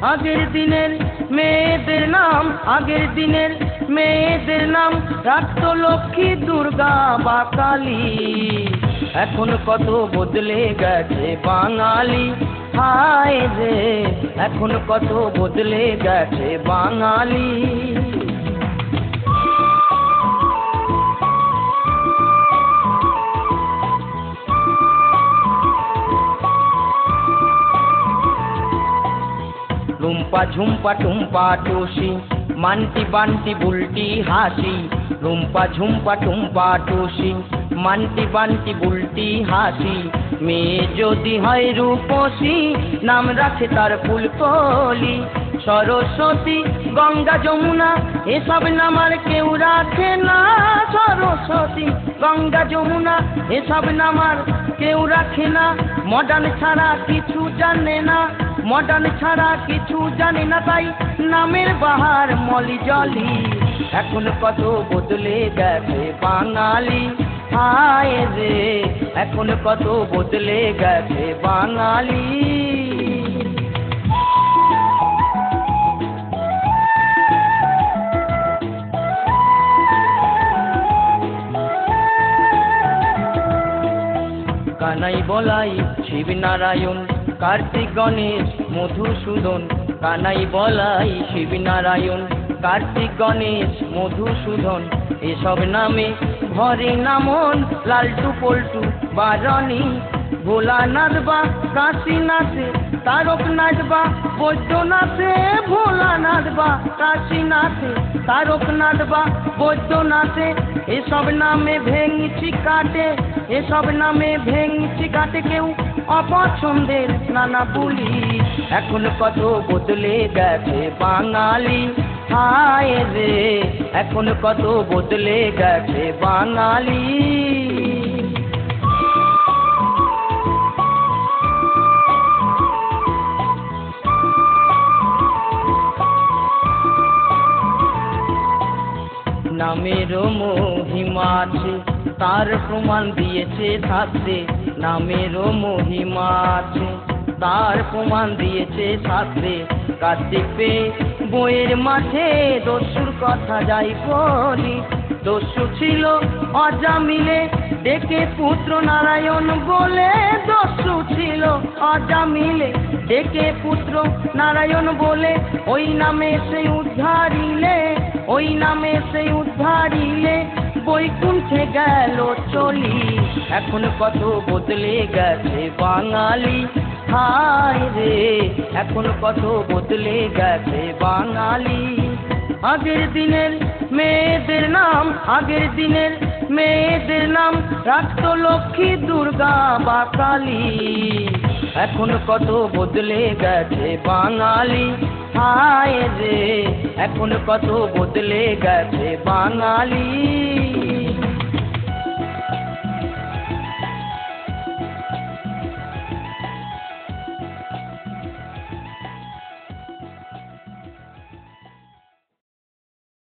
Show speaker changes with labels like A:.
A: আগের দিনের মেয়েদের নাম, আগের দিনের মেয়েদের নাম রাখতো লক্ষ্মী, দুর্গা বা কালী। এখন কত বদলে গেছে বাঙালি, হায় রে এখন কত বদলে গেছে বাঙালি। রুম্পা ঝুম্পা টুম্পা টুসি, মান্টি বান্টি বুলটি হাসি। রুম্পা ঝুম্পা টুম্পা টুসি, মান্টি বান্টি বুলটি হাসি। মেয়ে যদি হয় রূপসী, নাম রাখে তার ফুলকলি। সরস্বতী গঙ্গা যমুনা এসব নাম আর কেউ রাখে না। সরস্বতী গঙ্গা যমুনা এসব নাম আর কেউ রাখে না। মডার্ন ছাড়া কিছু জানে না, মডার্ন ছাড়া কিছু জানে না, তাই নামের বাহার মলি জলি। এখন কত বদলে গেছে বাঙালি, হায় রে এখন কত বদলে গেছে বাঙালি। কানাই বলাই শিবনারায়ণ, কার্তিক গণেশ মধুসূদন। কানাই বলাই শিবনারায়ণ, কার্তিক গণেশ মধুসূদন। এসব নামে ভরে নামন, লালটু পল্টু বারণী। ভোলানাথ বা কাশীনাথে, তারকনাথ বা বৈদ্যনাথে। ভোলানাথ বা কাশীনাথে, তারকনাথ বা বৈদ্যনাথে। এসব নামে ভেঙছি কাটে, এসব নামে ভেঙছি কাটে কেউ অপছন্দের নানা বুলি। এখন কত বদলে গেছে বাঙালি, হায় রে এখন কত বদলে গেছে বাঙালি। নামেরও মহিমা আছে, তার প্রমাণ দিয়েছে শাস্ত্রে। নামেরও মহিমা আছে, তার প্রমাণ দিয়েছে শাস্ত্রে। কার্তিক পেয়ে বইয়ের মাঠে দস্যুর কথা যাই বলি। দস্যু ছিল অজামিলে, ডেকে পুত্র নারায়ণ বলে। দস্যু ছিল অজামিলে, ডেকে পুত্র নারায়ণ বলে। ওই নামে সেই উদ্ধারিলে, ওই নামে সেই উদ্ধারিলে বৈকুণ্ঠে গেল চলি। এখন কত বদলে গেছে বাঙালি, হায় রে এখন কত বদলে গেছে বাঙালি। আগের দিনের মেয়েদের নাম, আগের দিনের মেয়েদের নাম রাখতো লক্ষ্মী, দুর্গা বা কালী। এখন কত বদলে গেছে বাঙালি, হায় রে এখন কত বদলে গেছে বাঙালি।